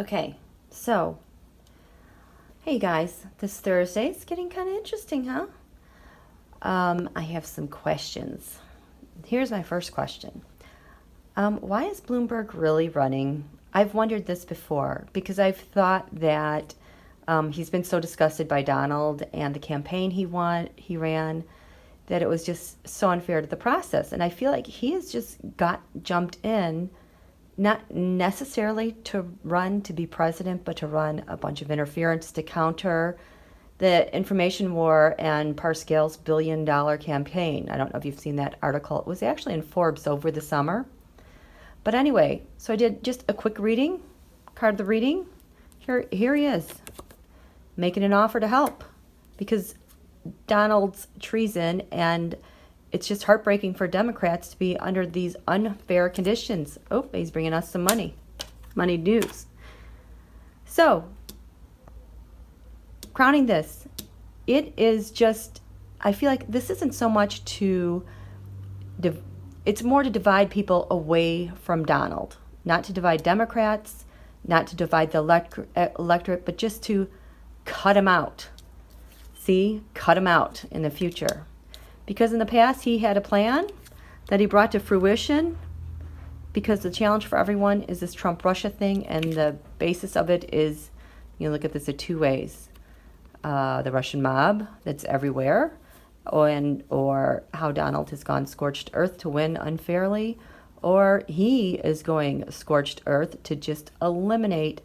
Okay, so, hey guys, this Thursday is getting kind of interesting, huh? I have some questions. Here's my first question. Why is Bloomberg really running? I've wondered this before because I've thought that he's been so disgusted by Donald and the campaign he ran, that it was just so unfair to the process. And I feel like he has just jumped in, not necessarily to run to be president, but to run a bunch of interference to counter the information war and Parscale's $1 billion campaign. I don't know if you've seen that article. It was actually in Forbes over the summer. But anyway, so I did just a quick reading, card the reading. Here he is, making an offer to help because Donald's treason, and it's just heartbreaking for Democrats to be under these unfair conditions. Oh, he's bringing us some money news. So, crowning this, it is just, I feel like this isn't so much it's more to divide people away from Donald, not to divide Democrats, not to divide the electorate, but just to cut him out. See, cut him out in the future. Because in the past, he had a plan that he brought to fruition, because the challenge for everyone is this Trump-Russia thing, and the basis of it is, look at this in two ways. The Russian mob that's everywhere, or how Donald has gone scorched earth to win unfairly, or he is going scorched earth to just eliminate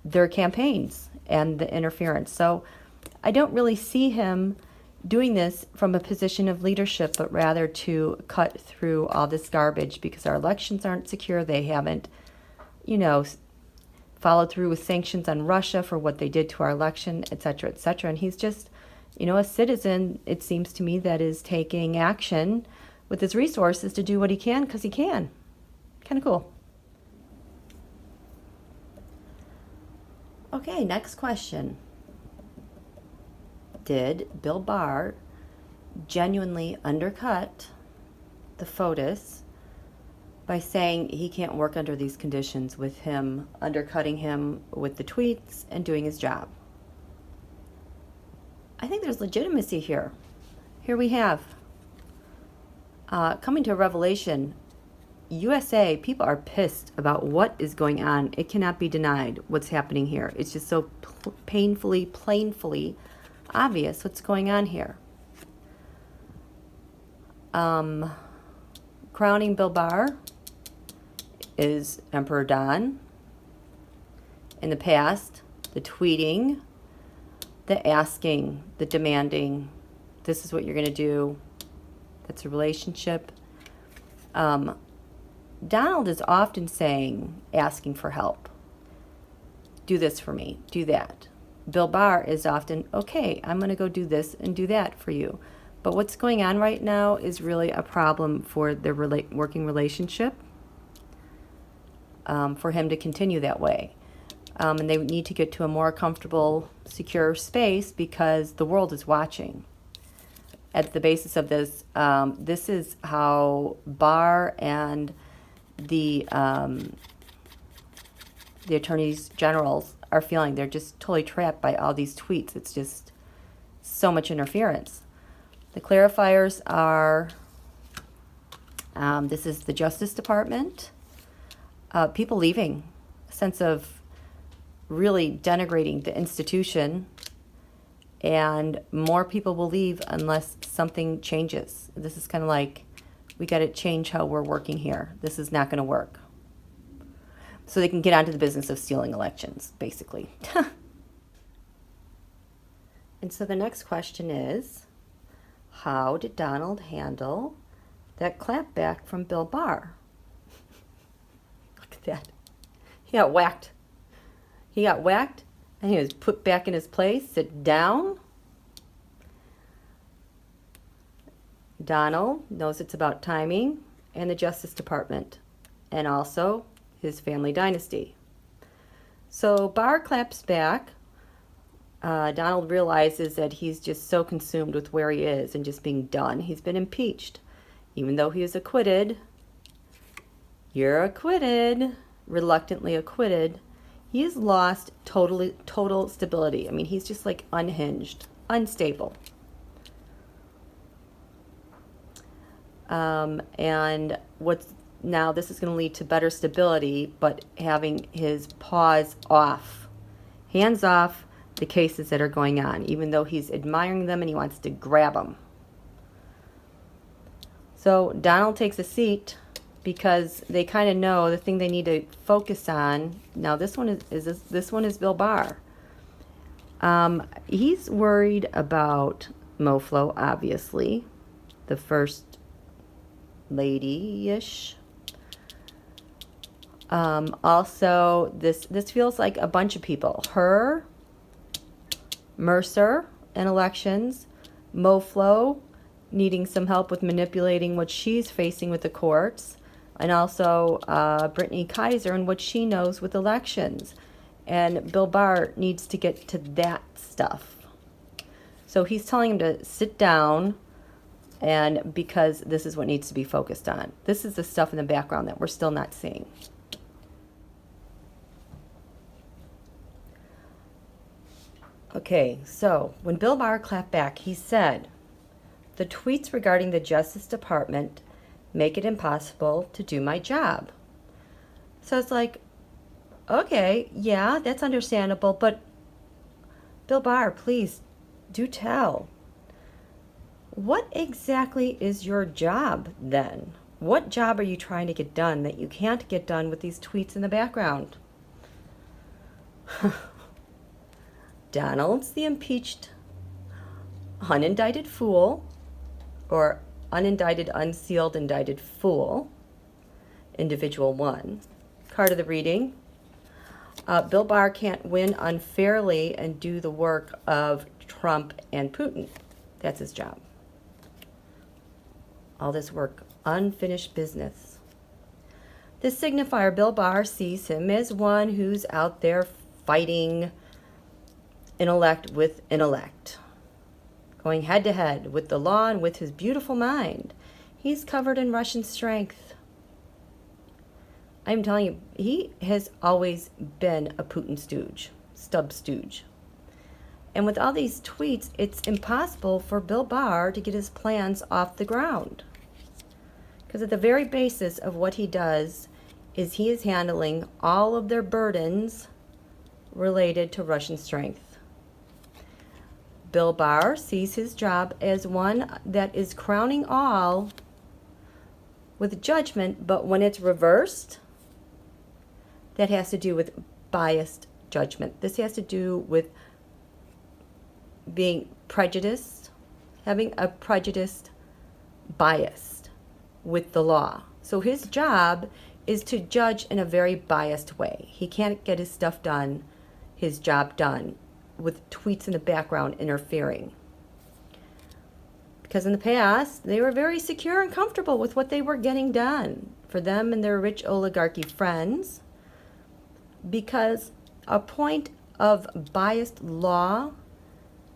their campaigns and the interference. So I don't really see him doing this from a position of leadership, but rather to cut through all this garbage because our elections aren't secure. They haven't, followed through with sanctions on Russia for what they did to our election, et cetera, et cetera. And he's just, a citizen, it seems to me, that is taking action with his resources to do what he can because he can. Kind of cool. Okay, next question. Did Bill Barr genuinely undercut the FOTUS by saying he can't work under these conditions, with him undercutting him with the tweets and doing his job? I think there's legitimacy here. Here we have, coming to a revelation, USA, people are pissed about what is going on. It cannot be denied what's happening here. It's just so painfully obvious what's going on here. Crowning Bill Barr is Emperor Don. In the past, the tweeting, the asking, the demanding, this is what you're going to do. That's a relationship. Donald is often asking for help. Do this for me, do that. Bill Barr is often, okay, I'm going to go do this and do that for you. But what's going on right now is really a problem for the working relationship, for him to continue that way. And they need to get to a more comfortable, secure space because the world is watching. At the basis of this, this is how Barr and the attorneys generals are feeling. They're just totally trapped by all these tweets. It's just so much interference. The clarifiers are, this is the Justice Department. People leaving, a sense of really denigrating the institution, and more people will leave unless something changes. This is kind of like, we got to change how we're working here. This is not going to work. So they can get onto the business of stealing elections, basically. And so the next question is, how did Donald handle that clapback from Bill Barr? Look at that. He got whacked. And he was put back in his place. Sit down. Donald knows it's about timing and the Justice Department, and also his family dynasty. So Barr claps back. Donald realizes that he's just so consumed with where he is and just being done. He's been impeached. Even though he is acquitted, you're acquitted, reluctantly acquitted, He has lost total stability. I mean, he's just like unhinged, unstable. And now this is going to lead to better stability, but having his paws off, hands off the cases that are going on, even though he's admiring them and he wants to grab them. So Donald takes a seat because they kind of know the thing they need to focus on. Now this one is Bill Barr. He's worried about Moflo, obviously, the first lady-ish. Also, this feels like a bunch of people. Her, Mercer in elections, Moflo needing some help with manipulating what she's facing with the courts, and also Brittany Kaiser and what she knows with elections. And Bill Barr needs to get to that stuff. So he's telling him to sit down, and because this is what needs to be focused on. This is the stuff in the background that we're still not seeing. Okay, so when Bill Barr clapped back, he said, "The tweets regarding the Justice Department make it impossible to do my job." So it's like, okay, yeah, that's understandable, but Bill Barr, please do tell. What exactly is your job then? What job are you trying to get done that you can't get done with these tweets in the background? Donald's the impeached, unindicted fool, or unindicted, unsealed, indicted fool, individual one. Card of the reading. Bill Barr can't win unfairly and do the work of Trump and Putin. That's his job. All this work, unfinished business. This signifier, Bill Barr sees him as one who's out there fighting intellect with intellect, going head to head with the law and with his beautiful mind. He's covered in Russian strength. I'm telling you, he has always been a Putin stooge, stub stooge. And with all these tweets, it's impossible for Bill Barr to get his plans off the ground. Because at the very basis of what he does is he is handling all of their burdens related to Russian strength. Bill Barr sees his job as one that is crowning all with judgment, but when it's reversed, that has to do with biased judgment. This has to do with being prejudiced, having a prejudiced bias with the law. So his job is to judge in a very biased way. He can't get his stuff done, his job done, with tweets in the background interfering. Because in the past, they were very secure and comfortable with what they were getting done for them and their rich oligarchy friends, because a point of biased law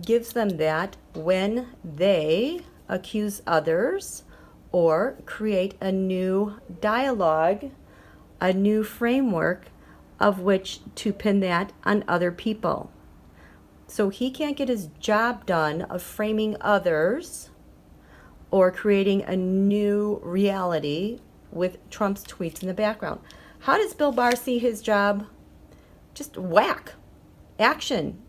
gives them that when they accuse others or create a new dialogue, a new framework of which to pin that on other people. So he can't get his job done of framing others or creating a new reality with Trump's tweets in the background. How does Bill Barr see his job? Just whack, action,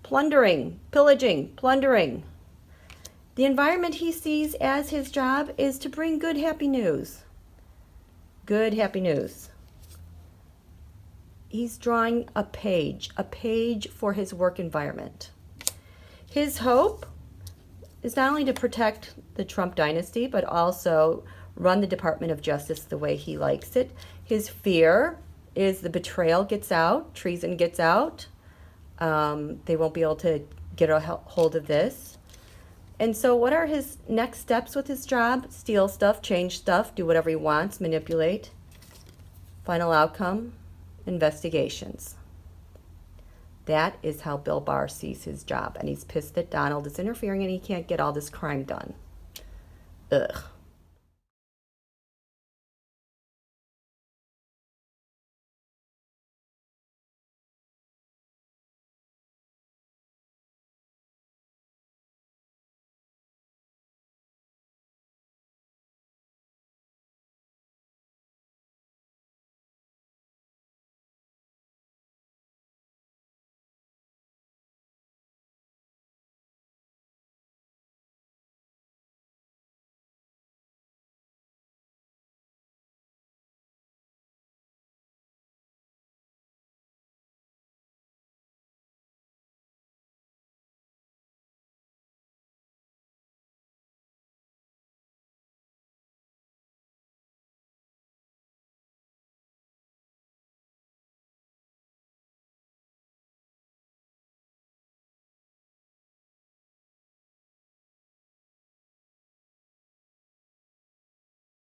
plundering, pillaging, plundering. The environment he sees as his job is to bring good, happy news. Good, happy news. He's drawing a page for his work environment. His hope is not only to protect the Trump dynasty, but also run the Department of Justice the way he likes it. His fear is the betrayal gets out, treason gets out. They won't be able to get a hold of this. And so what are his next steps with his job? Steal stuff, change stuff, do whatever he wants, manipulate. Final outcome, investigations. That is how Bill Barr sees his job. And he's pissed that Donald is interfering and he can't get all this crime done. Ugh.